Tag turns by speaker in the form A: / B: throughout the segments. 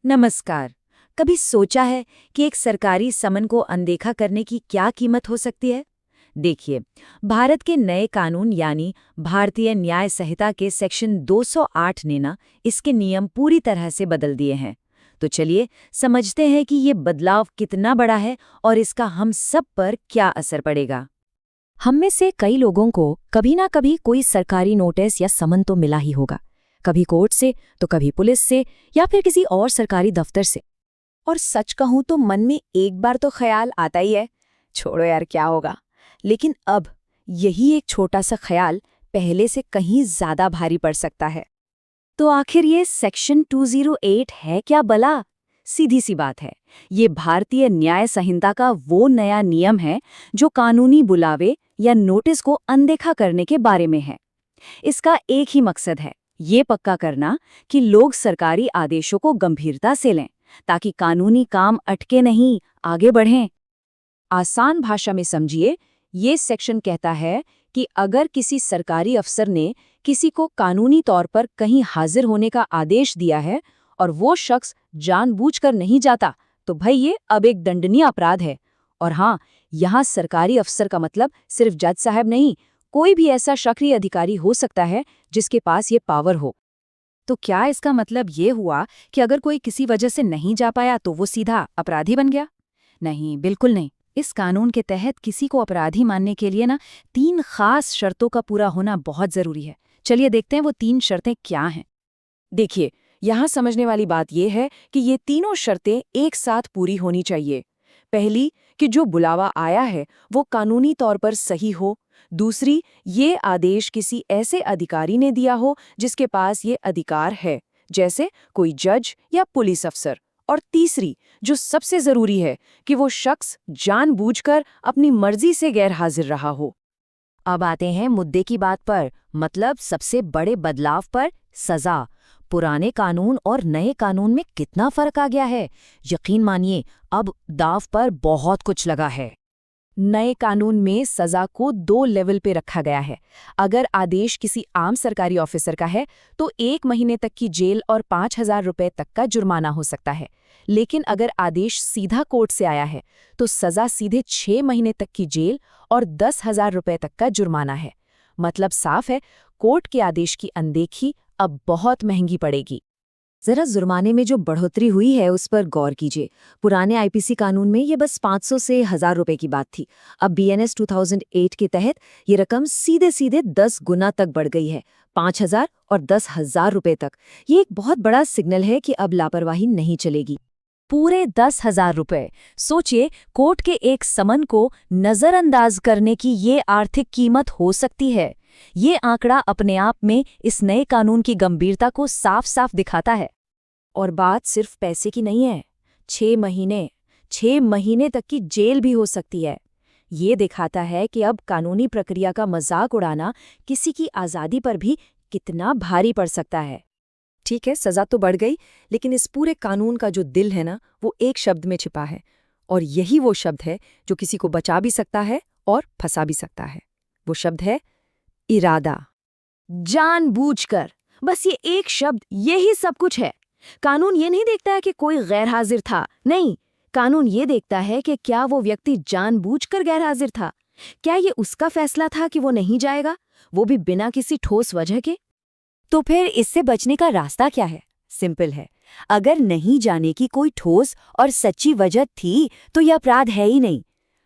A: नमस्कार। कभी सोचा है कि एक सरकारी समन को अनदेखा करने की क्या कीमत हो सकती है? देखिए, भारत के नए कानून यानी भारतीय न्याय संहिता के सेक्शन 208 ने इसके नियम पूरी तरह से बदल दिए हैं। तो चलिए समझते हैं कि ये बदलाव कितना बड़ा है और इसका हम सब पर क्या असर पड़ेगा।
B: हम में से कई लोगों को कभी ना कभी कोई सरकारी नोटिस या समन तो मिला ही होगा, कभी कोर्ट से तो कभी पुलिस से या फिर किसी और सरकारी दफ्तर से।
C: और सच कहूं तो मन में एक बार तो ख्याल आता ही है, छोड़ो यार क्या होगा। लेकिन अब यही एक छोटा सा ख्याल पहले से कहीं ज्यादा भारी पड़ सकता है।
A: तो आखिर ये सेक्शन 208 है क्या भला? सीधी सी बात है, ये भारतीय न्याय संहिता का वो नया नियम है जो कानूनी बुलावे या नोटिस को अनदेखा करने के बारे में है। इसका एक ही मकसद है, ये पक्का करना कि लोग सरकारी आदेशों को गंभीरता से लें, ताकि कानूनी काम अटके नहीं, आगे बढ़ें। आसान भाषा में समझिए, ये सेक्शन कहता है कि अगर किसी सरकारी अफसर ने किसी को कानूनी तौर पर कहीं हाजिर होने का आदेश दिया है और वो शख्स जानबूझकर नहीं जाता, तो भाई ये अब एक दंडनीय अपराध है। और हाँ, यहाँ सरकारी अफसर का मतलब सिर्फ जज साहब नहीं, कोई भी ऐसा सक्रिय अधिकारी हो सकता है जिसके पास ये पावर हो।
B: तो क्या इसका मतलब ये हुआ कि अगर कोई किसी वजह से नहीं जा पाया तो वो सीधा अपराधी बन गया? नहीं, बिल्कुल नहीं। इस कानून के तहत किसी को अपराधी मानने के लिए 3 खास शर्तों का पूरा होना बहुत जरूरी है। चलिए देखते हैं वो 3 शर्तें क्या हैं।
C: देखिए, यहाँ समझने वाली बात यह है कि ये तीनों शर्तें एक साथ पूरी होनी चाहिए। पहली, कि जो बुलावा आया है वो कानूनी तौर पर सही हो। दूसरी, ये आदेश किसी ऐसे अधिकारी ने दिया हो जिसके पास ये अधिकार है, जैसे कोई जज या पुलिस अफसर। और तीसरी, जो सबसे जरूरी है, कि वो शख्स जानबूझकर अपनी मर्जी से गैर हाजिर रहा हो।
B: अब आते हैं मुद्दे की बात पर, मतलब सबसे बड़े बदलाव पर, सजा। पुराने कानून और नए कानून में कितना फर्क आ गया है। यकीन मानिए, अब दाव पर बहुत कुछ लगा है।
C: नए कानून में सजा को 2 लेवल पे रखा गया है। अगर आदेश किसी आम सरकारी ऑफिसर का है तो 1 महीने तक की जेल और 5,000 रुपए तक का जुर्माना हो सकता है। लेकिन अगर आदेश सीधा कोर्ट से आया है तो सजा सीधे 6 महीने तक की जेल और 10,000 रुपए तक का जुर्माना है। मतलब साफ है, कोर्ट के आदेश की अनदेखी अब बहुत महंगी पड़ेगी।
A: जरा जुर्माने में जो बढ़ोतरी हुई है उस पर गौर कीजिए। पुराने आईपीसी कानून में ये बस 500 से 1,000 रुपए की बात थी। अब बीएनएस 2008 के तहत ये रकम सीधे सीधे 10 गुना तक बढ़ गई है, 5,000 और 10,000 रुपए तक। ये एक बहुत बड़ा सिग्नल है कि अब लापरवाही नहीं चलेगी।
B: पूरे 10,000 रुपए। सोचिए, कोर्ट के एक समन को नजरअंदाज करने की ये आर्थिक कीमत हो सकती है। ये आंकड़ा अपने आप में इस नए कानून की गंभीरता को साफ साफ दिखाता है।
C: और बात सिर्फ पैसे की नहीं है, 6 महीने तक की जेल भी हो सकती है। ये दिखाता है कि अब कानूनी प्रक्रिया का मजाक उड़ाना किसी की आज़ादी पर भी कितना भारी पड़ सकता है। ठीक है, सजा तो बढ़ गई, लेकिन इस पूरे कानून का जो दिल है वो एक शब्द में छिपा है। और यही वो शब्द है जो किसी को बचा भी सकता है और फंसा भी सकता है। वो शब्द है इरादा। जानबूझकर, बस ये एक शब्द, यही सब कुछ है। कानून ये नहीं देखता है कि कोई गैर हाजिर था, नहीं, कानून ये देखता है कि क्या वो व्यक्ति जानबूझकर गैर हाजिर था। क्या ये उसका फैसला था कि वो नहीं जाएगा, वो भी बिना किसी ठोस वजह के।
A: तो फिर इससे बचने का रास्ता क्या है? सिंपल है, अगर नहीं जाने की कोई ठोस और सच्ची वजह थी तो यह अपराध है ही नहीं।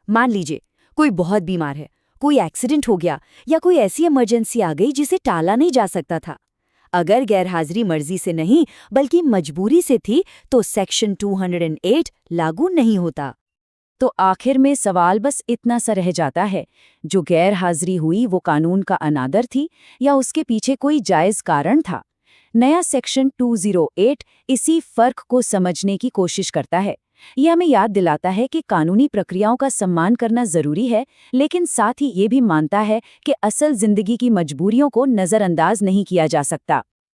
A: मान लीजिए कोई बहुत बीमार है, कोई एक्सीडेंट हो गया या कोई ऐसी इमरजेंसी आ गई जिसे टाला नहीं जा सकता था। अगर गैरहाजिरी मर्जी से नहीं बल्कि मजबूरी से थी तो सेक्शन 208 लागू नहीं होता। तो आखिर में सवाल बस इतना सा रह जाता है, जो गैर हाजिरी हुई वो कानून का अनादर थी या उसके पीछे कोई जायज़ कारण था? नया सेक्शन 208 इसी फर्क को समझने की कोशिश करता है। यह हमें याद दिलाता है कि कानूनी प्रक्रियाओं का सम्मान करना जरूरी है, लेकिन साथ ही ये भी मानता है कि असल जिंदगी की मजबूरियों को नज़रअंदाज नहीं किया जा सकता।